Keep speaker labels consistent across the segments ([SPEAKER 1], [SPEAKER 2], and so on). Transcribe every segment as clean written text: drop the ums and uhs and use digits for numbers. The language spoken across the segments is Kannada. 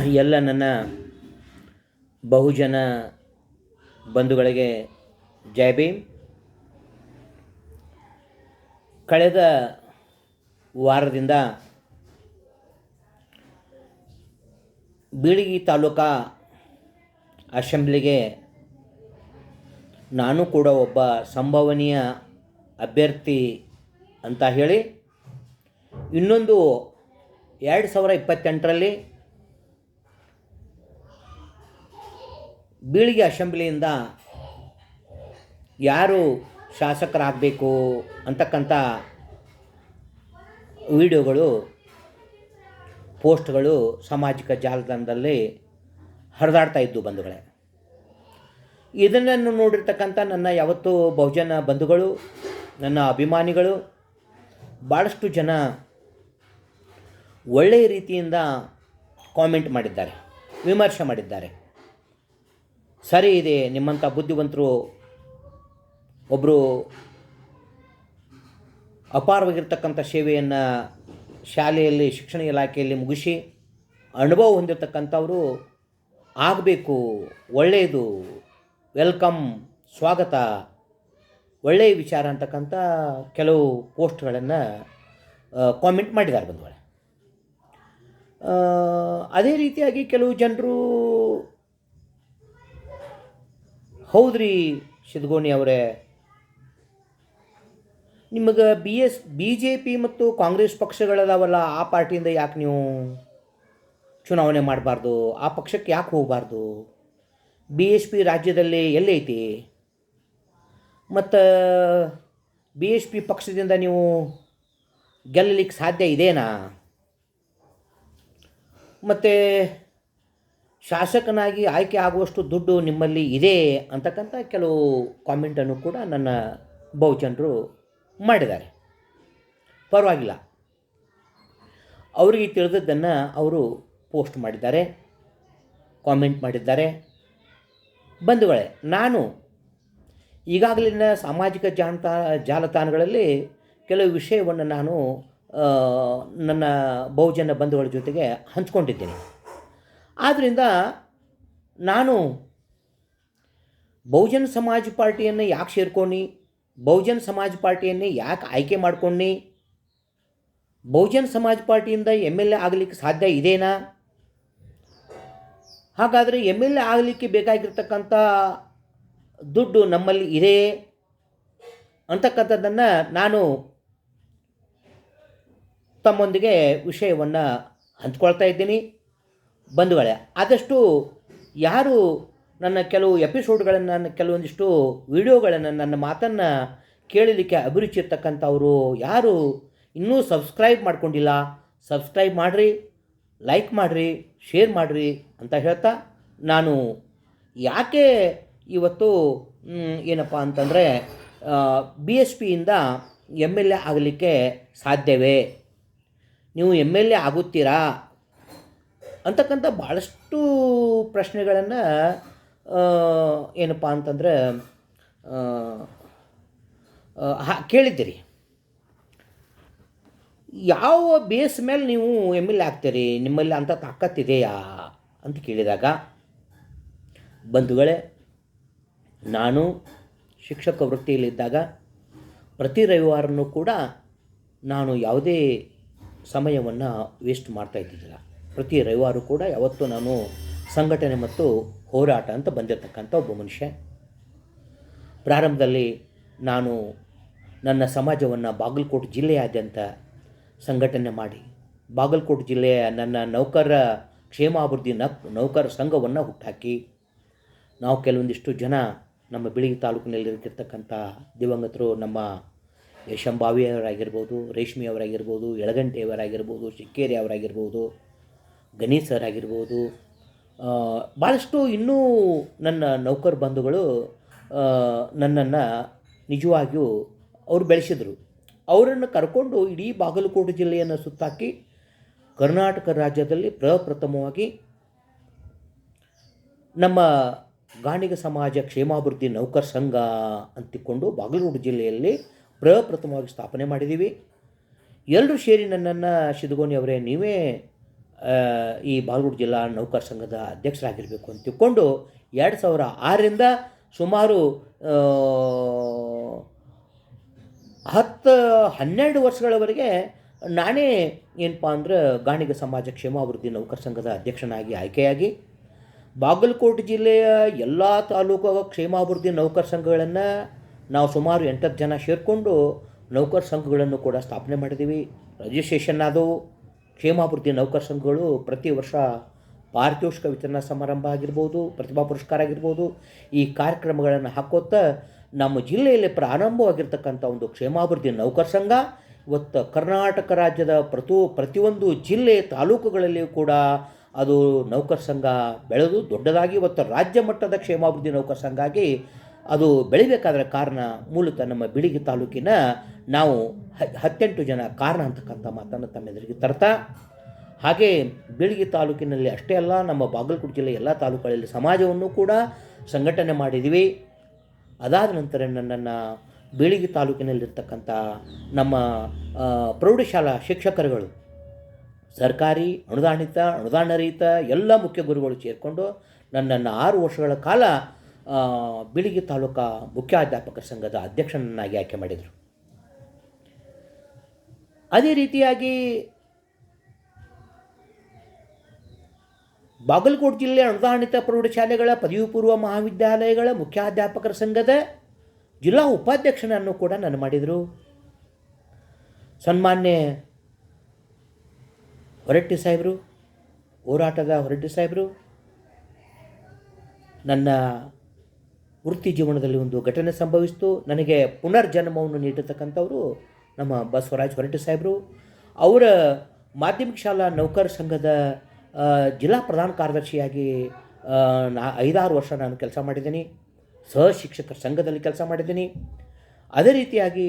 [SPEAKER 1] ಎಲ್ಲ ನನ್ನ ಬಹುಜನ ಬಂಧುಗಳಿಗೆ ಜೈ ಭೀಮ್. ಕಳೆದ ವಾರದಿಂದ ಬೀಳಗಿ ತಾಲೂಕಾ ಅಸೆಂಬ್ಲಿಗೆ ನಾನು ಕೂಡ ಒಬ್ಬ ಸಂಭವನೀಯ ಅಭ್ಯರ್ಥಿ ಅಂತ ಹೇಳಿ ಇನ್ನೊಂದು 2028ರಲ್ಲಿ ಬೀಳಗಿ ಅಸೆಂಬ್ಲಿಯಿಂದ ಯಾರು ಶಾಸಕರಾಗಬೇಕು ಅಂತಕ್ಕಂಥ ವಿಡಿಯೋಗಳು, ಪೋಸ್ಟ್ಗಳು ಸಾಮಾಜಿಕ ಜಾಲತಾಣದಲ್ಲಿ ಹರಿದಾಡ್ತಾ ಇದ್ದು ಬಂಧುಗಳೇ. ಇದನ್ನು ನೋಡಿರ್ತಕ್ಕಂಥ ನನ್ನ ಯಾವತ್ತೂ ಬಹುಜನ ಬಂಧುಗಳು, ನನ್ನ ಅಭಿಮಾನಿಗಳು ಭಾಳಷ್ಟು ಜನ ಒಳ್ಳೆಯ ರೀತಿಯಿಂದ ಕಾಮೆಂಟ್ ಮಾಡಿದ್ದಾರೆ, ವಿಮರ್ಶೆ ಮಾಡಿದ್ದಾರೆ. ಸರಿ ಇದೆ, ನಿಮ್ಮಂಥ ಬುದ್ಧಿವಂತರು ಒಬ್ಬರು ಅಪಾರವಾಗಿರ್ತಕ್ಕಂಥ ಸೇವೆಯನ್ನು ಶಾಲೆಯಲ್ಲಿ, ಶಿಕ್ಷಣ ಇಲಾಖೆಯಲ್ಲಿ ಮುಗಿಸಿ ಅನುಭವ ಹೊಂದಿರತಕ್ಕಂಥವರು ಆಗಬೇಕು, ಒಳ್ಳೆಯದು, ವೆಲ್ಕಮ್, ಸ್ವಾಗತ, ಒಳ್ಳೆಯ ವಿಚಾರ ಅಂತಕ್ಕಂಥ ಕೆಲವು ಪೋಸ್ಟ್ಗಳನ್ನು ಕಾಮೆಂಟ್ ಮಾಡಿದ್ದಾರೆ ಬಂಧುಗಳೇ. ಅದೇ ರೀತಿಯಾಗಿ ಕೆಲವು ಜನರು ಹೌದ್ರಿ ಸಿದ್ಗೋಣಿ ಅವರೇ, ನಿಮಗೆ BJP ಮತ್ತು ಕಾಂಗ್ರೆಸ್ ಪಕ್ಷಗಳದಾವಲ್ಲ, ಆ ಪಾರ್ಟಿಯಿಂದ ಯಾಕೆ ನೀವು ಚುನಾವಣೆ ಮಾಡಬಾರ್ದು, ಆ ಪಕ್ಷಕ್ಕೆ ಯಾಕೆ ಹೋಗಬಾರ್ದು, BSP ರಾಜ್ಯದಲ್ಲಿ ಎಲ್ಲೈತಿ, ಮತ್ತು BSP ಪಕ್ಷದಿಂದ ನೀವು ಗೆಲ್ಲಲಿಕ್ಕೆ ಸಾಧ್ಯ ಇದೆನಾ, ಮತ್ತು ಶಾಸಕನಾಗಿ ಆಯ್ಕೆ ಆಗುವಷ್ಟು ದುಡ್ಡು ನಿಮ್ಮಲ್ಲಿ ಇದೆ ಅಂತಕ್ಕಂಥ ಕೆಲವು ಕಾಮೆಂಟನ್ನು ಕೂಡ ನನ್ನ ಬಹುಜನರು ಮಾಡಿದ್ದಾರೆ. ಪರವಾಗಿಲ್ಲ, ಅವರಿಗೆ ತಿಳಿದದ್ದನ್ನು ಅವರು ಪೋಸ್ಟ್ ಮಾಡಿದ್ದಾರೆ, ಕಾಮೆಂಟ್ ಮಾಡಿದ್ದಾರೆ. ಬಂಧುಗಳೇ, ನಾನು ಈಗಾಗಲಿನ ಸಾಮಾಜಿಕ ಜಾಲತಾಣಗಳಲ್ಲಿ ಕೆಲವು ವಿಷಯವನ್ನು ನಾನು ನನ್ನ ಬಹುಜನ ಬಂಧುಗಳ ಜೊತೆಗೆ ಹಂಚ್ಕೊಂಡಿದ್ದೇನೆ. ಆದ್ದರಿಂದ ನಾನು ಬಹುಜನ ಸಮಾಜ ಪಾರ್ಟಿಯನ್ನು ಯಾಕೆ ಸೇರ್ಕೊಂಡು, ಬಹುಜನ ಸಮಾಜ ಪಾರ್ಟಿಯನ್ನೇ ಯಾಕೆ ಆಯ್ಕೆ ಮಾಡ್ಕೊಂಡು, ಬಹುಜನ ಸಮಾಜ ಪಾರ್ಟಿಯಿಂದ MLA ಆಗಲಿಕ್ಕೆ ಸಾಧ್ಯ ಇದೆನಾ, ಹಾಗಾದರೆ MLA ಆಗಲಿಕ್ಕೆ ಬೇಕಾಗಿರ್ತಕ್ಕಂಥ ದುಡ್ಡು ನಮ್ಮಲ್ಲಿ ಇದೆ ಅಂತಕ್ಕಂಥದ್ದನ್ನು ನಾನು ತಮ್ಮೊಂದಿಗೆ ವಿಷಯವನ್ನು ಹಂಚ್ಕೊಳ್ತಾ ಇದ್ದೀನಿ. ಬಂಧುಗಳೇ, ಆದಷ್ಟು ಯಾರು ನನ್ನ ಕೆಲವು ಎಪಿಸೋಡ್ಗಳನ್ನು, ನನ್ನ ಕೆಲವೊಂದಿಷ್ಟು ವಿಡಿಯೋಗಳನ್ನು, ನನ್ನ ಮಾತನ್ನು ಕೇಳಲಿಕ್ಕೆ ಅಭಿರುಚಿ ಇರ್ತಕ್ಕಂಥವರು ಯಾರು ಇನ್ನೂ ಸಬ್ಸ್ಕ್ರೈಬ್ ಮಾಡ್ಕೊಂಡಿಲ್ಲ, ಸಬ್ಸ್ಕ್ರೈಬ್ ಮಾಡಿರಿ, ಲೈಕ್ ಮಾಡಿರಿ, ಶೇರ್ ಮಾಡಿರಿ ಅಂತ ಹೇಳ್ತಾ, ನಾನು ಯಾಕೆ ಇವತ್ತು ಏನಪ್ಪ ಅಂತಂದರೆ BSPಯಿಂದ MLA ಆಗಲಿಕ್ಕೆ ಸಾಧ್ಯವೇ, ನೀವು MLA ಆಗುತ್ತೀರಾ ಅಂತಕ್ಕಂಥ ಭಾಳಷ್ಟು ಪ್ರಶ್ನೆಗಳನ್ನು ಏನಪ್ಪ ಅಂತಂದರೆ ಕೇಳಿದ್ದೀರಿ. ಯಾವ ಬೇಸ್ ಮೇಲೆ ನೀವು MLA ಆಗ್ತೀರಿ, ನಿಮ್ಮಲ್ಲಿ ಅಂಥ ತಾಕತ್ತಿದೆಯಾ ಅಂತ ಕೇಳಿದಾಗ, ಬಂಧುಗಳೇ, ನಾನು ಶಿಕ್ಷಕ ವೃತ್ತಿಯಲ್ಲಿದ್ದಾಗ ಪ್ರತಿ ರವಿವಾರನೂ ಕೂಡ ನಾನು ಯಾವುದೇ ಸಮಯವನ್ನು ವೇಸ್ಟ್ ಮಾಡ್ತಾ ಇದ್ದಿದ್ದಿಲ್ಲ. ಪ್ರತಿ ರವಿವಾರ ಕೂಡ ಯಾವತ್ತೂ ನಾನು ಸಂಘಟನೆ ಮತ್ತು ಹೋರಾಟ ಅಂತ ಬಂದಿರತಕ್ಕಂಥ ಒಬ್ಬ ಮನುಷ್ಯ. ಪ್ರಾರಂಭದಲ್ಲಿ ನಾನು ನನ್ನ ಸಮಾಜವನ್ನು ಬಾಗಲಕೋಟೆ ಜಿಲ್ಲೆಯಾದ್ಯಂತ ಸಂಘಟನೆ ಮಾಡಿ, ಬಾಗಲಕೋಟೆ ಜಿಲ್ಲೆಯ ನನ್ನ ನೌಕರರ ಕ್ಷೇಮಾಭಿವೃದ್ಧಿ ನೌಕರ ಸಂಘವನ್ನು ಹುಟ್ಟಾಕಿ, ನಾವು ಕೆಲವೊಂದಿಷ್ಟು ಜನ ನಮ್ಮ ಬೀಳಗಿ ತಾಲೂಕಿನಲ್ಲಿರ್ತಕ್ಕಂಥ ದಿವಂಗತರು, ನಮ್ಮ ಯಶಂಬಾವಿಯವರಾಗಿರ್ಬೋದು, ರೇಷ್ಮೆಯವರಾಗಿರ್ಬೋದು, ಯಳಗಂಟೆಯವರಾಗಿರ್ಬೋದು, ಶಿಕ್ಕೇರಿ ಅವರಾಗಿರ್ಬೋದು, ಗಣೇಶರಾಗಿರ್ಬೋದು, ಭಾಳಷ್ಟು ಇನ್ನೂ ನನ್ನ ನೌಕರ ಬಂಧುಗಳು ನನ್ನನ್ನು ನಿಜವಾಗಿಯೂ ಅವರು ಬೆಳೆಸಿದರು. ಅವರನ್ನು ಕರ್ಕೊಂಡು ಇಡೀ ಬಾಗಲಕೋಟೆ ಜಿಲ್ಲೆಯನ್ನು ಸುತ್ತಾಕಿ ಕರ್ನಾಟಕ ರಾಜ್ಯದಲ್ಲಿ ಪ್ರಪ್ರಥಮವಾಗಿ ನಮ್ಮ ಗಾಣಿಗ ಸಮಾಜ ಕ್ಷೇಮಾಭಿವೃದ್ಧಿ ನೌಕರ ಸಂಘ ಅಂತಿಕೊಂಡು ಬಾಗಲಕೋಟೆ ಜಿಲ್ಲೆಯಲ್ಲಿ ಪ್ರಪ್ರಥಮವಾಗಿ ಸ್ಥಾಪನೆ ಮಾಡಿದ್ದೀವಿ. ಎಲ್ಲರೂ ಸೇರಿ ನನ್ನನ್ನು, ಸಿದ್ಗೋಣಿ ಅವರೇ ನೀವೇ ಈ ಬಾಗಲಕೋಟೆ ಜಿಲ್ಲಾ ನೌಕರ ಸಂಘದ ಅಧ್ಯಕ್ಷರಾಗಿರಬೇಕು ಅಂತ ತಿಳ್ಕೊಂಡು 2006ರಿಂದ ಸುಮಾರು 10-12 ವರ್ಷಗಳವರೆಗೆ ನಾನೇ ಏನಪ್ಪ ಅಂದ್ರೆ ಗಾಣಿಗ ಸಮಾಜ ಕ್ಷೇಮಾಭಿವೃದ್ಧಿ ನೌಕರ ಸಂಘದ ಅಧ್ಯಕ್ಷನಾಗಿ ಆಯ್ಕೆಯಾಗಿ ಬಾಗಲಕೋಟೆ ಜಿಲ್ಲೆಯ ಎಲ್ಲ ತಾಲೂಕು ಕ್ಷೇಮಾಭಿವೃದ್ಧಿ ನೌಕರ ಸಂಘಗಳನ್ನು ನಾವು ಸುಮಾರು 8 ಜನ ಸೇರಿಕೊಂಡು ನೌಕರ ಸಂಘಗಳನ್ನು ಕೂಡ ಸ್ಥಾಪನೆ ಮಾಡಿದ್ದೀವಿ. ರಿಜಿಸ್ಟ್ರೇಷನ್ ಆದವು. ಕ್ಷೇಮಾಭಿವೃದ್ಧಿ ನೌಕರ ಸಂಘಗಳು ಪ್ರತಿ ವರ್ಷ ಪಾರಿತೋಷಿಕ ವಿತರಣಾ ಸಮಾರಂಭ ಆಗಿರ್ಬೋದು, ಪ್ರತಿಭಾ ಪುರಸ್ಕಾರ ಆಗಿರ್ಬೋದು, ಈ ಕಾರ್ಯಕ್ರಮಗಳನ್ನು ಹಾಕೋತ್ತಾ ನಮ್ಮ ಜಿಲ್ಲೆಯಲ್ಲಿ ಪ್ರಾರಂಭವಾಗಿರ್ತಕ್ಕಂಥ ಒಂದು ಕ್ಷೇಮಾಭಿವೃದ್ಧಿ ನೌಕರ ಸಂಘ ಇವತ್ತು ಕರ್ನಾಟಕ ರಾಜ್ಯದ ಪ್ರತಿಯೊಂದು ಜಿಲ್ಲೆ ತಾಲೂಕುಗಳಲ್ಲಿಯೂ ಕೂಡ ಅದು ನೌಕರ ಸಂಘ ಬೆಳೆದು ದೊಡ್ಡದಾಗಿ ಇವತ್ತು ರಾಜ್ಯ ಮಟ್ಟದ ಕ್ಷೇಮಾಭಿವೃದ್ಧಿ ನೌಕರ ಸಂಘ ಆಗಿ ಅದು ಬೆಳಿಬೇಕಾದ್ರೆ ಕಾರಣ ಮೂಲತಃ ನಮ್ಮ ಬಿಳಿಗಿ ತಾಲೂಕಿನ ನಾವು 18 ಜನ ಕಾರಣ ಅಂತಕ್ಕಂಥ ಮಾತನ್ನು ತಮ್ಮೆದುರಿಗೆ ತರ್ತಾ, ಹಾಗೆ ಬಿಳಿಗಿ ತಾಲೂಕಿನಲ್ಲಿ ಅಷ್ಟೇ ಅಲ್ಲ, ನಮ್ಮ ಬಾಗಲಕೋಟೆ ಜಿಲ್ಲೆಯ ಎಲ್ಲ ತಾಲೂಕುಗಳಲ್ಲಿ ಸಮಾಜವನ್ನು ಕೂಡ ಸಂಘಟನೆ ಮಾಡಿದ್ದೀವಿ. ಅದಾದ ನಂತರ ನನ್ನನ್ನು ಬಿಳಿಗಿ ತಾಲೂಕಿನಲ್ಲಿರ್ತಕ್ಕಂಥ ನಮ್ಮ ಪ್ರೌಢಶಾಲಾ ಶಿಕ್ಷಕರುಗಳು, ಸರ್ಕಾರಿ ಅನುದಾನರಹಿತ ಎಲ್ಲ ಮುಖ್ಯ ಗುರುಗಳು ಸೇರಿಕೊಂಡು ನನ್ನನ್ನು 6 ವರ್ಷಗಳ ಕಾಲ ಬಿಳಿಗಿ ತಾಲೂಕಾ ಮುಖ್ಯಾಧ್ಯಾಪಕರ ಸಂಘದ ಅಧ್ಯಕ್ಷನನ್ನಾಗಿ ಆಯ್ಕೆ ಮಾಡಿದರು. ಅದೇ ರೀತಿಯಾಗಿ ಬಾಗಲಕೋಟೆ ಜಿಲ್ಲೆ ಅನುದಾನಿತ ಪ್ರೌಢಶಾಲೆಗಳ ಪದವಿ ಪೂರ್ವ ಮಹಾವಿದ್ಯಾಲಯಗಳ ಮುಖ್ಯಾಧ್ಯಾಪಕರ ಸಂಘದ ಜಿಲ್ಲಾ ಉಪಾಧ್ಯಕ್ಷನನ್ನು ಕೂಡ ನಾನು ಮಾಡಿದರು. ಸನ್ಮಾನ್ಯ ಹೊರಟ್ಟಿ ಸಾಹೇಬರು, ಹೋರಾಟದ ಹೊರಟ್ಟಿ ಸಾಹೇಬರು, ನನ್ನ ವೃತ್ತಿ ಜೀವನದಲ್ಲಿ ಒಂದು ಘಟನೆ ಸಂಭವಿಸಿತು. ನನಗೆ ಪುನರ್ಜನ್ಮವನ್ನು ನೀಡಿರ್ತಕ್ಕಂಥವರು ನಮ್ಮ ಬಸವರಾಜ್ ಹೊರಟ್ಟಿ ಸಾಹೇಬರು. ಅವರ ಮಾಧ್ಯಮಿಕ ಶಾಲಾ ನೌಕರ ಸಂಘದ ಜಿಲ್ಲಾ ಪ್ರಧಾನ ಕಾರ್ಯದರ್ಶಿಯಾಗಿ 5-6 ವರ್ಷ ನಾನು ಕೆಲಸ ಮಾಡಿದ್ದೀನಿ. ಸಹ ಶಿಕ್ಷಕರ ಸಂಘದಲ್ಲಿ ಕೆಲಸ ಮಾಡಿದ್ದೀನಿ. ಅದೇ ರೀತಿಯಾಗಿ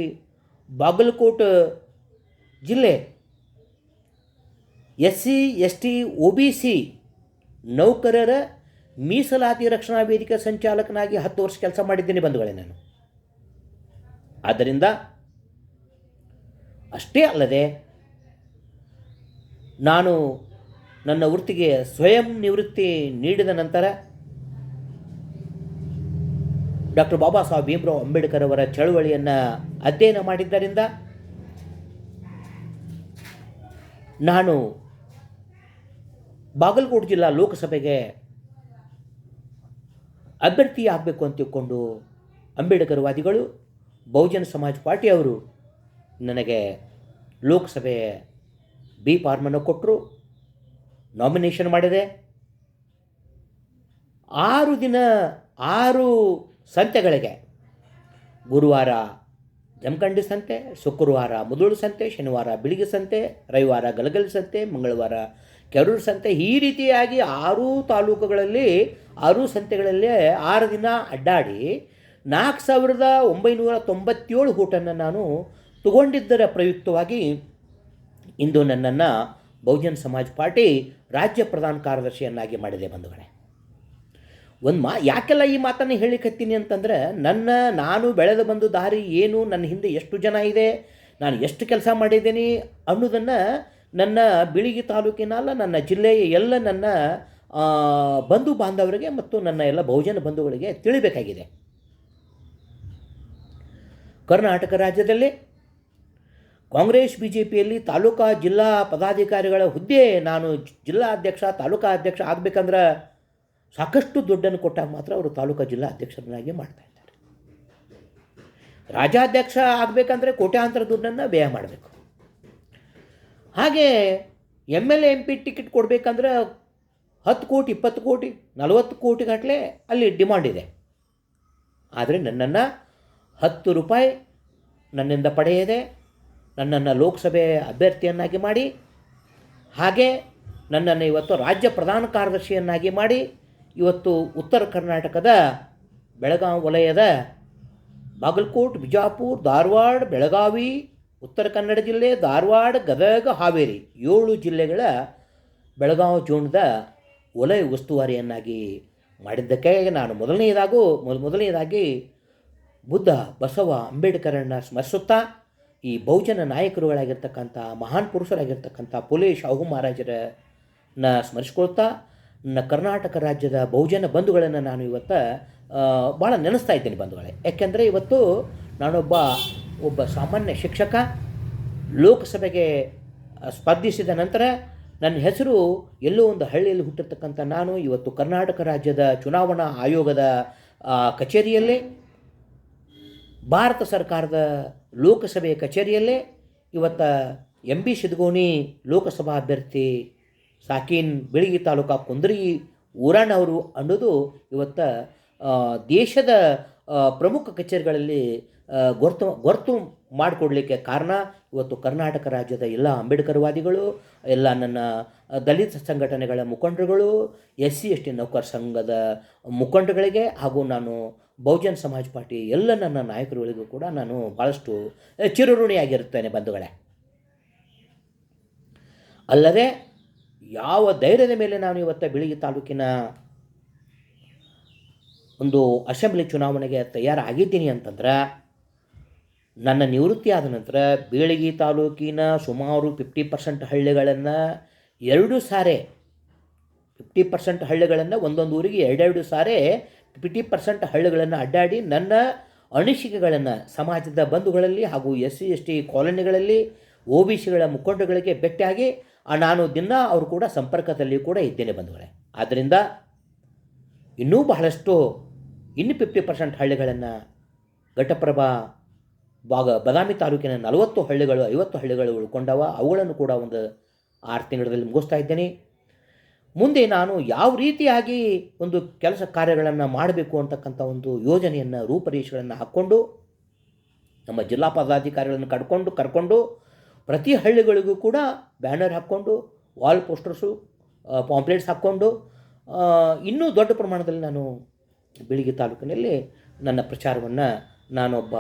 [SPEAKER 1] ಬಾಗಲಕೋಟೆ ಜಿಲ್ಲೆ SC ST OBC ನೌಕರರ ಮೀಸಲಾತಿ ರಕ್ಷಣಾ ವೇದಿಕೆ ಸಂಚಾಲಕನಾಗಿ 10 ವರ್ಷ ಕೆಲಸ ಮಾಡಿದ್ದೀನಿ ಬಂಧುಗಳೇ ನಾನು. ಆದ್ದರಿಂದ ಅಷ್ಟೇ ಅಲ್ಲದೆ ನಾನು ನನ್ನ ವೃತ್ತಿಗೆ ಸ್ವಯಂ ನಿವೃತ್ತಿ ನೀಡಿದ ನಂತರ ಡಾಕ್ಟರ್ ಬಾಬಾ ಸಾಹೇಬ್ ಭೀಮರಾವ್ ಅಂಬೇಡ್ಕರ್ ಅವರ ಚಳವಳಿಯನ್ನು ಅಧ್ಯಯನ ಮಾಡಿದ್ದರಿಂದ ನಾನು ಬಾಗಲಕೋಟೆ ಜಿಲ್ಲಾ ಲೋಕಸಭೆಗೆ ಅಭ್ಯರ್ಥಿ ಆಗಬೇಕು ಅಂತ ತಿಳ್ಕೊಂಡು ಅಂಬೇಡ್ಕರ್ ವಾದಿಗಳು ಬಹುಜನ ಸಮಾಜ ಪಾರ್ಟಿಯವರು ನನಗೆ ಲೋಕಸಭೆ ಬಿ ಫಾರ್ಮನ್ನು ಕೊಟ್ಟರು. ನಾಮಿನೇಷನ್ ಮಾಡಿದೆ. 6 ದಿನ 6 ಸಂತೆಗಳಿಗೆ, ಗುರುವಾರ ಜಮಖಂಡಿ ಸಂತೆ, ಶುಕ್ರವಾರ ಮುಧೋಳ ಸಂತೆ, ಶನಿವಾರ ಬಿಳಿಗಿ ಸಂತೆ, ರವಿವಾರ ಗಲಗಲಿ ಸಂತೆ, ಮಂಗಳವಾರ ಕೆರೂರು ಸಂತೆ, ಈ ರೀತಿಯಾಗಿ 6 ತಾಲೂಕುಗಳಲ್ಲಿ 6 ಸಂತೆಗಳಲ್ಲಿ 6 ದಿನ ಅಡ್ಡಾಡಿ 4,997 ಊಟನ್ನು ನಾನು ತಗೊಂಡಿದ್ದರ ಪ್ರಯುಕ್ತವಾಗಿ ಇಂದು ನನ್ನನ್ನು ಬಹುಜನ ಸಮಾಜ ಪಾರ್ಟಿ ರಾಜ್ಯ ಪ್ರಧಾನ ಕಾರ್ಯದರ್ಶಿಯನ್ನಾಗಿ ಮಾಡಿದೆ ಬಂಧುಗಳೇ. ಯಾಕೆಲ್ಲ ಈ ಮಾತನ್ನು ಹೇಳಿಕತ್ತೀನಿ ಅಂತಂದರೆ, ನಾನು ಬೆಳೆದು ಬಂದು ದಾರಿ ಏನು, ನನ್ನ ಹಿಂದೆ ಎಷ್ಟು ಜನ ಇದೆ, ನಾನು ಎಷ್ಟು ಕೆಲಸ ಮಾಡಿದ್ದೀನಿ ಅನ್ನೋದನ್ನು ನನ್ನ ಬಿಳಿಗಿ ತಾಲೂಕಿನಲ್ಲ, ನನ್ನ ಜಿಲ್ಲೆಯ ಎಲ್ಲ ನನ್ನ ಬಂಧು ಬಾಂಧವರಿಗೆ ಮತ್ತು ನನ್ನ ಎಲ್ಲ ಬಹುಜನ ಬಂಧುಗಳಿಗೆ ತಿಳಿಬೇಕಾಗಿದೆ. ಕರ್ನಾಟಕ ರಾಜ್ಯದಲ್ಲಿ ಕಾಂಗ್ರೆಸ್ BJPಯಲ್ಲಿ ತಾಲೂಕಾ ಜಿಲ್ಲಾ ಪದಾಧಿಕಾರಿಗಳ ಹುದ್ದೆ ನಾನು ಜಿಲ್ಲಾ ಅಧ್ಯಕ್ಷ, ತಾಲೂಕಾ ಅಧ್ಯಕ್ಷ ಆಗಬೇಕಂದ್ರೆ ಸಾಕಷ್ಟು ದುಡ್ಡನ್ನು ಕೊಟ್ಟಾಗ ಮಾತ್ರ ಅವರು ತಾಲೂಕಾ ಜಿಲ್ಲಾ ಅಧ್ಯಕ್ಷರನ್ನಾಗಿ ಮಾಡ್ತಾಯಿದ್ದಾರೆ. ರಾಜ್ಯಾಧ್ಯಕ್ಷ ಆಗಬೇಕಂದ್ರೆ ಕೋಟ್ಯಾಂತರ ದುಡ್ಡನ್ನು ವ್ಯಯ ಮಾಡಬೇಕು. ಹಾಗೆ MLA MP ಟಿಕೆಟ್ ಕೊಡಬೇಕಂದ್ರೆ 10 ಕೋಟಿ 20 ಕೋಟಿ 40 ಕೋಟಿ ಗಟ್ಟಲೆ ಅಲ್ಲಿ ಡಿಮಾಂಡ್ ಇದೆ. ಆದರೆ ನನ್ನನ್ನು 10 ರೂಪಾಯಿ ನನ್ನಿಂದ ಪಡೆಯದೆ ನನ್ನನ್ನು ಲೋಕಸಭೆ ಅಭ್ಯರ್ಥಿಯನ್ನಾಗಿ ಮಾಡಿ, ಹಾಗೆ ನನ್ನನ್ನು ಇವತ್ತು ರಾಜ್ಯ ಪ್ರಧಾನ ಕಾರ್ಯದರ್ಶಿಯನ್ನಾಗಿ ಮಾಡಿ ಇವತ್ತು ಉತ್ತರ ಕರ್ನಾಟಕದ ಬೆಳಗಾವಿ ವಲಯದ ಬಾಗಲಕೋಟೆ, ಬಿಜಾಪುರ, ಧಾರವಾಡ, ಬೆಳಗಾವಿ, ಉತ್ತರ ಕನ್ನಡ ಜಿಲ್ಲೆ, ಧಾರವಾಡ, ಗದಗ, ಹಾವೇರಿ 7 ಜಿಲ್ಲೆಗಳ ಬೆಳಗಾವಿ ಜೋನದ ವಲಯ ಉಸ್ತುವಾರಿಯನ್ನಾಗಿ ಮಾಡಿದ್ದಕ್ಕೆ ನಾನು ಮೊದಲನೆಯದಾಗಿ ಬುದ್ಧ ಬಸವ ಅಂಬೇಡ್ಕರನ್ನು ಸ್ಮರಿಸುತ್ತಾ ಈ ಬಹುಜನ ನಾಯಕರುಗಳಾಗಿರ್ತಕ್ಕಂಥ ಮಹಾನ್ ಪುರುಷರಾಗಿರ್ತಕ್ಕಂಥ ಪುಲೆ ಶಾಹು ಮಹಾರಾಜರ ಸ್ಮರಿಸ್ಕೊಳ್ತಾ ನನ್ನ ಕರ್ನಾಟಕ ರಾಜ್ಯದ ಬಹುಜನ ಬಂಧುಗಳನ್ನು ನಾನು ಇವತ್ತು ಭಾಳ ನೆನೆಸ್ತಾ ಇದ್ದೀನಿ ಬಂಧುಗಳೇ. ಯಾಕೆಂದರೆ ಇವತ್ತು ಒಬ್ಬ ಸಾಮಾನ್ಯ ಶಿಕ್ಷಕ ಲೋಕಸಭೆಗೆ ಸ್ಪರ್ಧಿಸಿದ ನಂತರ ನನ್ನ ಹೆಸರು ಎಲ್ಲೋ ಒಂದು ಹಳ್ಳಿಯಲ್ಲಿ ಹುಟ್ಟಿರ್ತಕ್ಕಂಥ ನಾನು ಇವತ್ತು ಕರ್ನಾಟಕ ರಾಜ್ಯದ ಚುನಾವಣಾ ಆಯೋಗದ ಕಚೇರಿಯಲ್ಲೇ, ಭಾರತ ಸರ್ಕಾರದ ಲೋಕಸಭೆಯ ಕಚೇರಿಯಲ್ಲೇ ಇವತ್ತು ಎಂ ಬಿ ಶಿದಗೋಣಿ ಲೋಕಸಭಾ ಅಭ್ಯರ್ಥಿ ಸಾಕೀನ್ ಬೆಳಗಿ ತಾಲೂಕಾ ಕುಂದ್ರಿ ಊರಣ್ಣವರು ಅನ್ನೋದು ಇವತ್ತು ದೇಶದ ಪ್ರಮುಖ ಕಚೇರಿಗಳಲ್ಲಿ ಗೊತ್ತು ಮಾಡಿಕೊಡ್ಲಿಕ್ಕೆ ಕಾರಣ ಇವತ್ತು ಕರ್ನಾಟಕ ರಾಜ್ಯದ ಎಲ್ಲ ಅಂಬೇಡ್ಕರ್ವಾದಿಗಳು, ಎಲ್ಲ ನನ್ನ ದಲಿತ ಸಂಘಟನೆಗಳ ಮುಖಂಡರುಗಳು, SC ST ನೌಕರ ಸಂಘದ ಮುಖಂಡರುಗಳಿಗೆ ಹಾಗೂ ನಾನು ಬಹುಜನ್ ಸಮಾಜ್ ಪಾರ್ಟಿ ಎಲ್ಲ ನನ್ನ ನಾಯಕರುಗಳಿಗೂ ಕೂಡ ನಾನು ಭಾಳಷ್ಟು ಚಿರಋಣಿಯಾಗಿರುತ್ತೇನೆ ಬಂಧುಗಳೇ. ಅಲ್ಲದೆ ಯಾವ ಧೈರ್ಯದ ಮೇಲೆ ನಾನು ಇವತ್ತು ಬೀಳಗಿ ತಾಲೂಕಿನ ಒಂದು ಅಸೆಂಬ್ಲಿ ಚುನಾವಣೆಗೆ ತಯಾರಾಗಿದ್ದೀನಿ ಅಂತಂದ್ರೆ, ನನ್ನ ನಿವೃತ್ತಿ ಆದ ನಂತರ ಬೀಳಗಿ ತಾಲೂಕಿನ ಸುಮಾರು 50% ಹಳ್ಳಿಗಳನ್ನು 2 ಸಾರಿ 50% ಹಳ್ಳಿಗಳನ್ನು ಒಂದೊಂದು ಊರಿಗೆ 2 ಸಾರಿ 50% ಹಳ್ಳಿಗಳನ್ನು ಅಡ್ಡಾಡಿ ನನ್ನ ಅನಿಸಿಕೆಗಳನ್ನು ಸಮಾಜದ ಬಂಧುಗಳಲ್ಲಿ ಹಾಗೂ SC ST ಕಾಲೋನಿಗಳಲ್ಲಿ OBCಗಳ ಮುಖಂಡಗಳಿಗೆ ಭೇಟಿಯಾಗಿ ನಾನು ದಿನ ಅವರು ಕೂಡ ಸಂಪರ್ಕದಲ್ಲಿ ಕೂಡ ಇದ್ದೇನೆ ಬಂಧುಗಳೇ. ಆದ್ದರಿಂದ ಇನ್ನೂ ಬಹಳಷ್ಟು 50% ಹಳ್ಳಿಗಳನ್ನು ಘಟಪ್ರಭಾ ಬದಾಮಿ ತಾಲೂಕಿನ 40 ಹಳ್ಳಿಗಳು 50 ಹಳ್ಳಿಗಳು ಉಳ್ಕೊಂಡವ, ಅವುಗಳನ್ನು ಕೂಡ ಒಂದು 6 ತಿಂಗಳಲ್ಲಿ ಮುಗಿಸ್ತಾ ಇದ್ದೇನೆ. ಮುಂದೆ ನಾನು ಯಾವ ರೀತಿಯಾಗಿ ಒಂದು ಕೆಲಸ ಕಾರ್ಯಗಳನ್ನು ಮಾಡಬೇಕು ಅಂತಕ್ಕಂಥ ಒಂದು ಯೋಜನೆಯನ್ನು ರೂಪರೇಷೆಗಳನ್ನು ಹಾಕ್ಕೊಂಡು ನಮ್ಮ ಜಿಲ್ಲಾ ಪದಾಧಿಕಾರಿಗಳನ್ನು ಕರ್ಕೊಂಡು ಪ್ರತಿ ಹಳ್ಳಿಗಳಿಗೂ ಕೂಡ ಬ್ಯಾನರ್ ಹಾಕ್ಕೊಂಡು, ವಾಲ್ ಪೋಸ್ಟರ್ಸು, ಪಾಂಪ್ಲೆಟ್ಸ್ ಹಾಕ್ಕೊಂಡು ಇನ್ನೂ ದೊಡ್ಡ ಪ್ರಮಾಣದಲ್ಲಿ ನಾನು ಬೀಳಗಿ ತಾಲೂಕಿನಲ್ಲಿ ನನ್ನ ಪ್ರಚಾರವನ್ನು ನಾನೊಬ್ಬ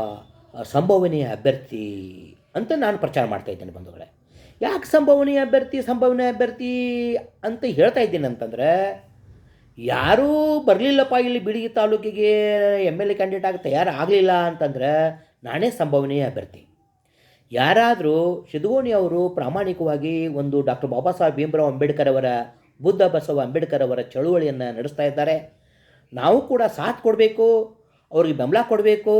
[SPEAKER 1] ಸಂಭವನೀಯ ಅಭ್ಯರ್ಥಿ ಅಂತ ನಾನು ಪ್ರಚಾರ ಮಾಡ್ತಾಯಿದ್ದೇನೆ ಬಂಧುಗಳೇ. ಯಾಕೆ ಸಂಭವನೀಯ ಅಭ್ಯರ್ಥಿ ಅಂತ ಹೇಳ್ತಾ ಇದ್ದೀನಿ ಅಂತಂದರೆ, ಯಾರೂ ಬರಲಿಲ್ಲಪ್ಪ ಇಲ್ಲಿ ಬೀಳಗಿ ತಾಲೂಕಿಗೆ MLA ಕ್ಯಾಂಡಿಡೇಟ್ ಆಗಿ ತಯಾರಾಗಲಿಲ್ಲ ಅಂತಂದರೆ ನಾನೇ ಸಂಭವನೀಯ ಅಭ್ಯರ್ಥಿ. ಯಾರಾದರೂ ಶಿದಗೋಣಿ ಅವರು ಪ್ರಾಮಾಣಿಕವಾಗಿ ಒಂದು ಡಾಕ್ಟರ್ ಬಾಬಾ ಸಾಹೇಬ್ ಭೀಮರಾವ್ ಅಂಬೇಡ್ಕರ್ ಅವರ ಬುದ್ಧ ಬಸವ ಅಂಬೇಡ್ಕರ್ ಅವರ ಚಳುವಳಿಯನ್ನು ನಡೆಸ್ತಾ ಇದ್ದಾರೆ, ನಾವು ಕೂಡ ಸಾಥ್ ಕೊಡಬೇಕು, ಅವ್ರಿಗೆ ಬೆಂಬಲ ಕೊಡಬೇಕು,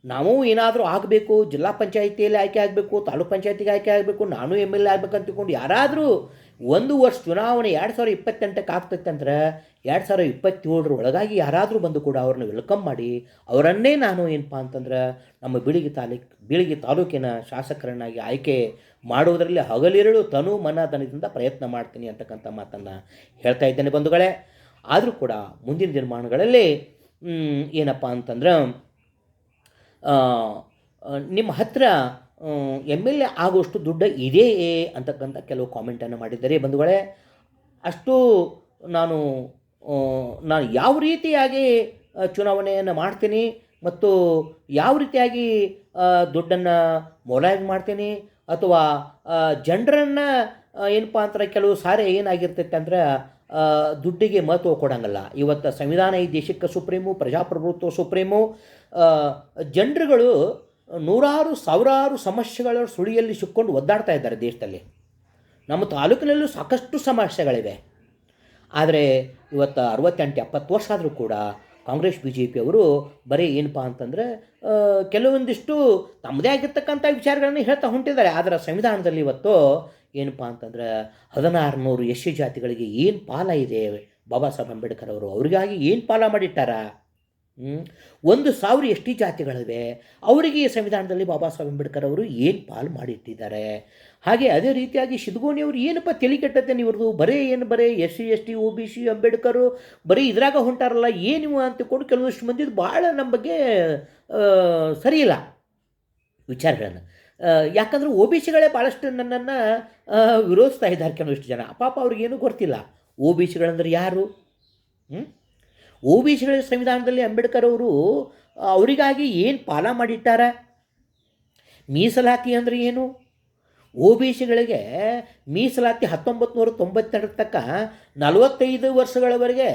[SPEAKER 1] ನಾವು ಏನಾದರೂ ಆಗಬೇಕು, ಜಿಲ್ಲಾ ಪಂಚಾಯಿತಿಯಲ್ಲಿ ಆಯ್ಕೆ ಆಗಬೇಕು, ತಾಲೂಕು ಪಂಚಾಯಿತಿಗೆ ಆಯ್ಕೆ ಆಗಬೇಕು, ನಾನು MLA ಆಗಬೇಕು ಅಂತಿಕೊಂಡು ಯಾರಾದರೂ ಒಂದು ವರ್ಷ ಚುನಾವಣೆ 2028ಕ್ಕೆ ಆಗ್ತೈತೆ ಅಂದ್ರೆ 2027 ಒಳಗಾಗಿ ಯಾರಾದರೂ ಬಂದು ಕೂಡ ಅವ್ರನ್ನ ವೆಲ್ಕಮ್ ಮಾಡಿ ಅವರನ್ನೇ ನಾನು ಏನಪ್ಪ ಅಂತಂದ್ರೆ ನಮ್ಮ ಬೀಳಗಿ ತಾಲೂಕಿನ ಶಾಸಕರನ್ನಾಗಿ ಆಯ್ಕೆ ಮಾಡುವುದರಲ್ಲಿ ಹಗಲಿರುಳು ತನು ಮನ ಧನದಿಂದ ಪ್ರಯತ್ನ ಮಾಡ್ತೀನಿ ಅಂತಕ್ಕಂಥ ಮಾತನ್ನು ಹೇಳ್ತಾ ಇದ್ದೇನೆ ಬಂಧುಗಳೇ. ಆದರೂ ಕೂಡ ಮುಂದಿನ ದಿನಮಾನಗಳಲ್ಲಿ ಏನಪ್ಪ ಅಂತಂದ್ರೆ ನಿಮ್ಮ ಹತ್ತಿರ MLA ಆಗುವಷ್ಟು ದುಡ್ಡು ಇದೆಯೇ ಅಂತಕ್ಕಂಥ ಕೆಲವು ಕಾಮೆಂಟನ್ನು ಮಾಡಿದ್ದಾರೆ ಬಂಧುಗಳೇ. ಅಷ್ಟು ನಾನು ಯಾವ ರೀತಿಯಾಗಿ ಚುನಾವಣೆಯನ್ನು ಮಾಡ್ತೀನಿ ಮತ್ತು ಯಾವ ರೀತಿಯಾಗಿ ದುಡ್ಡನ್ನು ಮೊಲಾಯಿಗೆ ಮಾಡ್ತೀನಿ ಅಥವಾ ಜನರನ್ನು ಏನಪ್ಪ ಅಂತಾರೆ, ಕೆಲವು ಸಾರಿ ಏನಾಗಿರ್ತೈತೆ ಅಂದರೆ ದುಡ್ಡಿಗೆ ಮಹತ್ವ ಕೊಡೋಂಗಲ್ಲ. ಇವತ್ತು ಸಂವಿಧಾನ ಈ ದೇಶಕ್ಕೆ ಸುಪ್ರೀಮು, ಪ್ರಜಾಪ್ರಭುತ್ವ ಸುಪ್ರೀಮು. ಜನರುಗಳು ನೂರಾರು ಸಾವಿರಾರು ಸಮಸ್ಯೆಗಳ ಸುಳಿಯಲ್ಲಿ ಸಿಕ್ಕೊಂಡು ಒದ್ದಾಡ್ತಾ ಇದ್ದಾರೆ ದೇಶದಲ್ಲಿ. ನಮ್ಮ ತಾಲೂಕಿನಲ್ಲೂ ಸಾಕಷ್ಟು ಸಮಸ್ಯೆಗಳಿವೆ. ಆದರೆ ಇವತ್ತು 68-70 ವರ್ಷ ಆದರೂ ಕೂಡ ಕಾಂಗ್ರೆಸ್ BJP ಅವರು ಬರೀ ಏನಪ್ಪ ಅಂತಂದರೆ ಕೆಲವೊಂದಿಷ್ಟು ತಮ್ಮದೇ ಆಗಿರ್ತಕ್ಕಂಥ ವಿಚಾರಗಳನ್ನು ಹೇಳ್ತಾ ಹೊಂಟಿದ್ದಾರೆ. ಆದರೆ ಸಂವಿಧಾನದಲ್ಲಿ ಇವತ್ತು ಏನಪ್ಪ ಅಂತಂದ್ರೆ 1600 SC ಜಾತಿಗಳಿಗೆ ಏನು ಪಾಲ ಇದೆ, ಬಾಬಾ ಸಾಹೇಬ್ ಅಂಬೇಡ್ಕರ್ ಅವರು ಅವರಿಗಾಗಿ ಏನು ಪಾಲ ಮಾಡಿಟ್ಟಾರ. 1000 ST ಜಾತಿಗಳಿವೆ, ಅವರಿಗೆ ಈ ಸಂವಿಧಾನದಲ್ಲಿ ಬಾಬಾ ಸಾಹೇಬ್ ಅಂಬೇಡ್ಕರ್ ಅವರು ಏನು ಪಾಲು ಮಾಡಿಟ್ಟಿದ್ದಾರೆ. ಹಾಗೆ ಅದೇ ರೀತಿಯಾಗಿ ಶಿದಗೋಣಿ ಅವರು ಏನಪ್ಪ ತಲೆ ಕೆಟ್ಟತ್ತೇನೆ ಇವ್ರದ್ದು, ಬರೀ SC ST OBC ಅಂಬೇಡ್ಕರು ಬರೀ ಇದ್ರಾಗ ಹೊಂಟಾರಲ್ಲ ಏನು ಅಂತಕೊಂಡು ಕೆಲವಷ್ಟು ಮಂದಿದು ಭಾಳ ನಮ್ಮ ಬಗ್ಗೆ ಸರಿ ಇಲ್ಲ ವಿಚಾರಗಳನ್ನು. ಯಾಕಂದರೆ OBCಗಳೇ ಭಾಳಷ್ಟು ನನ್ನನ್ನು ವಿರೋಧಿಸ್ತಾ ಇದ್ದಾರೆ ಕೆಲವಷ್ಟು ಜನ. ಪಾಪ ಅವ್ರಿಗೇನು ಗೊತ್ತಿಲ್ಲ OBCಗಳಂದ್ರೆ ಯಾರು. OBCಗಳ ಸಂವಿಧಾನದಲ್ಲಿ ಅಂಬೇಡ್ಕರ್ ಅವರು ಅವರಿಗಾಗಿ ಏನು ಪಾಲ ಮಾಡಿಟ್ಟಾರ, ಮೀಸಲಾತಿ ಅಂದರೆ ಏನು, OBCಗಳಿಗೆ ಮೀಸಲಾತಿ 1992 ತನಕ 45 ವರ್ಷಗಳವರೆಗೆ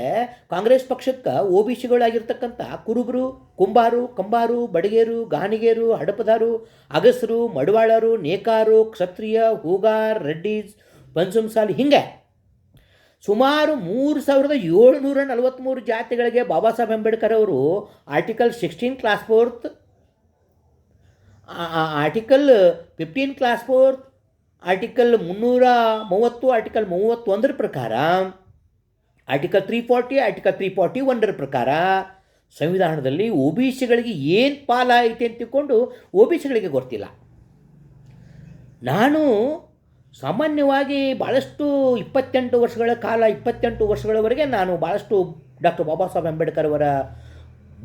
[SPEAKER 1] ಕಾಂಗ್ರೆಸ್ ಪಕ್ಷಕ್ಕೆ OBCಗಳಾಗಿರ್ತಕ್ಕಂಥ ಕುರುಬರು, ಕಂಬಾರು, ಬಡಗೇರು, ಗಾಣಿಗೇರು, ಹಡಪದಾರು, ಅಗಸರು, ಮಡವಾಳರು, ನೇಕಾರು, ಕ್ಷತ್ರಿಯ, ಹೂಗಾರ್, ರೆಡ್ಡೀಸ್, ಪಂಚಮಸಾಲಿ ಹಿಂಗೆ ಸುಮಾರು 3743 ಜಾತಿಗಳಿಗೆ ಬಾಬಾ ಸಾಹೇಬ್ ಅಂಬೇಡ್ಕರ್ ಅವರು article 16 class 4, article 15 class 4, article 330, article 31 ಪ್ರಕಾರ, ಆರ್ಟಿಕಲ್ 340, ಆರ್ಟಿಕಲ್ 341 ಪ್ರಕಾರ ಸಂವಿಧಾನದಲ್ಲಿ ಒ ಬಿ ಸಿಗಳಿಗೆ ಏನು ಪಾಲ ಐತೆ ಅಂತ ತಿಳ್ಕೊಂಡು ಒ ಬಿ ಸಿಗಳಿಗೆ ಗೊತ್ತಿಲ್ಲ. ನಾನು ಸಾಮಾನ್ಯವಾಗಿ ಭಾಳಷ್ಟು 28 ವರ್ಷಗಳವರೆಗೆ ನಾನು ಭಾಳಷ್ಟು ಡಾಕ್ಟರ್ ಬಾಬಾ ಸಾಹೇಬ್ ಅಂಬೇಡ್ಕರ್ ಅವರ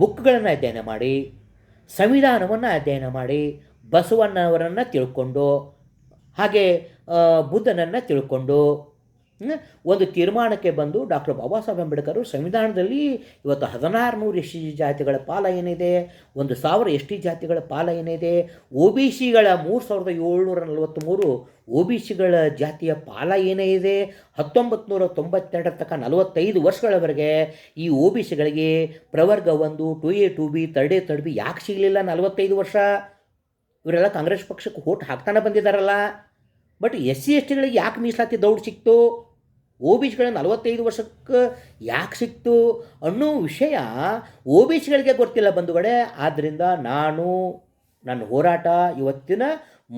[SPEAKER 1] ಬುಕ್ಗಳನ್ನು ಅಧ್ಯಯನ ಮಾಡಿ, ಸಂವಿಧಾನವನ್ನು ಅಧ್ಯಯನ ಮಾಡಿ, ಬಸವಣ್ಣವರನ್ನು ತಿಳ್ಕೊಂಡು, ಹಾಗೆ ಬುದ್ಧನನ್ನು ತಿಳ್ಕೊಂಡು ಒಂದು ತೀರ್ಮಾನಕ್ಕೆ ಬಂದು ಡಾಕ್ಟರ್ ಬಾಬಾ ಸಾಹೇಬ್ ಅಂಬೇಡ್ಕರ್ ಸಂವಿಧಾನದಲ್ಲಿ ಇವತ್ತು 1600 ಎಸ್ ಟಿ ಜಾತಿಗಳ ಪಾಲ ಏನಿದೆ, 1000 ಎಸ್ ಟಿ ಜಾತಿಗಳ ಪಾಲ ಏನಿದೆ, ಒ ಬಿ ಸಿಗಳ 3743 ಒ ಬಿ ಸಿಗಳ ಜಾತಿಯ ಪಾಲ ಏನೇ ಇದೆ, 1992 ತನಕ 45 ವರ್ಷಗಳವರೆಗೆ ಈ ಒ ಬಿ ಸಿಗಳಿಗೆ ಪ್ರವರ್ಗ 1, 2A 2B, 3B ಯಾಕೆ ಸಿಗಲಿಲ್ಲ? 45 ವರ್ಷ ಇವರೆಲ್ಲ ಕಾಂಗ್ರೆಸ್ ಪಕ್ಷಕ್ಕೆ ಓಟ್ ಹಾಕ್ತಾನೆ ಬಂದಿದ್ದಾರಲ್ಲ. ಬಟ್ ಎಸ್ ಸಿ ಎಸ್ ಟಿಗಳಿಗೆ ಯಾಕೆ ಮೀಸಲಾತಿ ದೌಡ್ ಸಿಕ್ತು, ಒ ಬಿ ಸಿಗಳ 45 ವರ್ಷಕ್ಕೆ ಯಾಕೆ ಸಿಕ್ತು ಅನ್ನೋ ವಿಷಯ ಒ ಬಿ ಸಿಗಳಿಗೆ ಗೊತ್ತಿಲ್ಲ ಬಂಧುಗಳೇ. ಆದ್ದರಿಂದ ನನ್ನ ಹೋರಾಟ ಇವತ್ತಿನ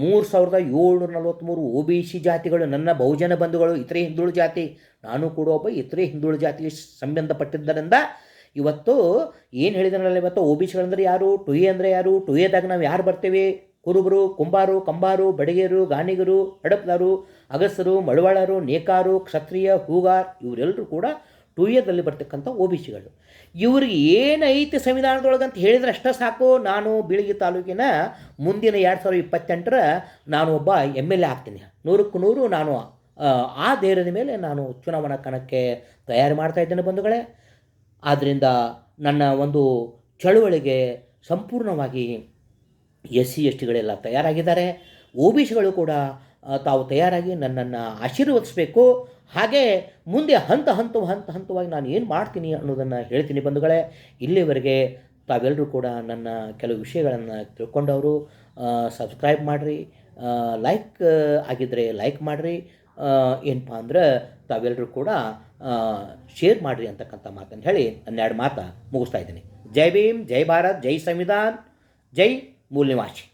[SPEAKER 1] 3743 ಒ ಬಿ ಸಿ ಜಾತಿಗಳು, ನನ್ನ ಬಹುಜನ ಬಂಧುಗಳು, ಇತರೆ ಹಿಂದುಳಿದ ಜಾತಿ, ನಾನು ಕೂಡ ಒಬ್ಬ ಇತರೆ ಹಿಂದುಳಿದ ಜಾತಿಗೆ ಸಂಬಂಧಪಟ್ಟಿದ್ದರಿಂದ ಇವತ್ತು ಏನು ಹೇಳಿದ್ರಲ್ಲ, ಇವತ್ತು ಒ ಬಿ ಸಿಗಳಂದ್ರೆ ಯಾರು, 2A ಅಂದರೆ ಯಾರು, 2Aದಾಗ ನಾವು ಯಾರು ಬರ್ತೇವೆ, ಕುರುಬರು, ಕುಂಬಾರು, ಕಂಬಾರು, ಬಡಿಗೆರು, ಗಾಣಿಗರು, ಹಡಪ್ದಾರು, ಅಗಸರು, ಮಳವಾಳರು, ನೇಕಾರು, ಕ್ಷತ್ರಿಯ, ಹೂಗಾರ್ ಇವರೆಲ್ಲರೂ ಕೂಡ 2Aದಲ್ಲಿ ಬರ್ತಕ್ಕಂಥ ಒ ಬಿ ಸಿಗಳು. ಇವ್ರಿಗೆ ಏನೈತೆ ಸಂವಿಧಾನದೊಳಗಂತ ಹೇಳಿದ್ರೆ ಅಷ್ಟೇ ಸಾಕು, ನಾನು ಬೀಳಗಿ ತಾಲೂಕಿನ ಮುಂದಿನ 2028 ನಾನು ಒಬ್ಬ MLA ಆಗ್ತೀನಿ. 100ಕ್ಕೆ 100 ನಾನು ಆ ಧೈರ್ಯದ ಮೇಲೆ ನಾನು ಚುನಾವಣಾ ಕಣಕ್ಕೆ ತಯಾರಿ ಮಾಡ್ತಾ ಇದ್ದೇನೆ ಬಂಧುಗಳೇ. ಆದ್ದರಿಂದ ನನ್ನ ಒಂದು ಚಳುವಳಿಗೆ ಸಂಪೂರ್ಣವಾಗಿ ಎಸ್ ಸಿ ಎಸ್ ಟಿಗಳೆಲ್ಲ ತಯಾರಾಗಿದ್ದಾರೆ. ಒ ಬಿ ಸಿಗಳು ಕೂಡ ತಾವು ತಯಾರಾಗಿ ನನ್ನನ್ನು ಆಶೀರ್ವದಿಸಬೇಕು. ಹಾಗೆ ಮುಂದೆ ಹಂತವಾಗಿ ನಾನು ಏನು ಮಾಡ್ತೀನಿ ಅನ್ನೋದನ್ನು ಹೇಳ್ತೀನಿ ಬಂಧುಗಳೇ. ಇಲ್ಲಿವರೆಗೆ ತಾವೆಲ್ಲರೂ ಕೂಡ ನನ್ನ ಕೆಲವು ವಿಷಯಗಳನ್ನು ತಿಳ್ಕೊಂಡವರು ಸಬ್ಸ್ಕ್ರೈಬ್ ಮಾಡಿರಿ, ಲೈಕ್ ಆಗಿದ್ದರೆ ಲೈಕ್ ಮಾಡಿರಿ, ಏನಪ್ಪ ಅಂದ್ರೆ ತಾವೆಲ್ಲರೂ ಕೂಡ ಶೇರ್ ಮಾಡಿರಿ ಅಂತಕ್ಕಂಥ ಮಾತನ್ನು ಹೇಳಿ 12 ಮಾತು ಮುಗಿಸ್ತಾ ಇದ್ದೀನಿ. ಜೈ ಭೀಮ್, ಜೈ ಭಾರತ್, ಜೈ ಸಂವಿಧಾನ್, ಜೈ ಮೂಲ ನಿವಾಸಿ.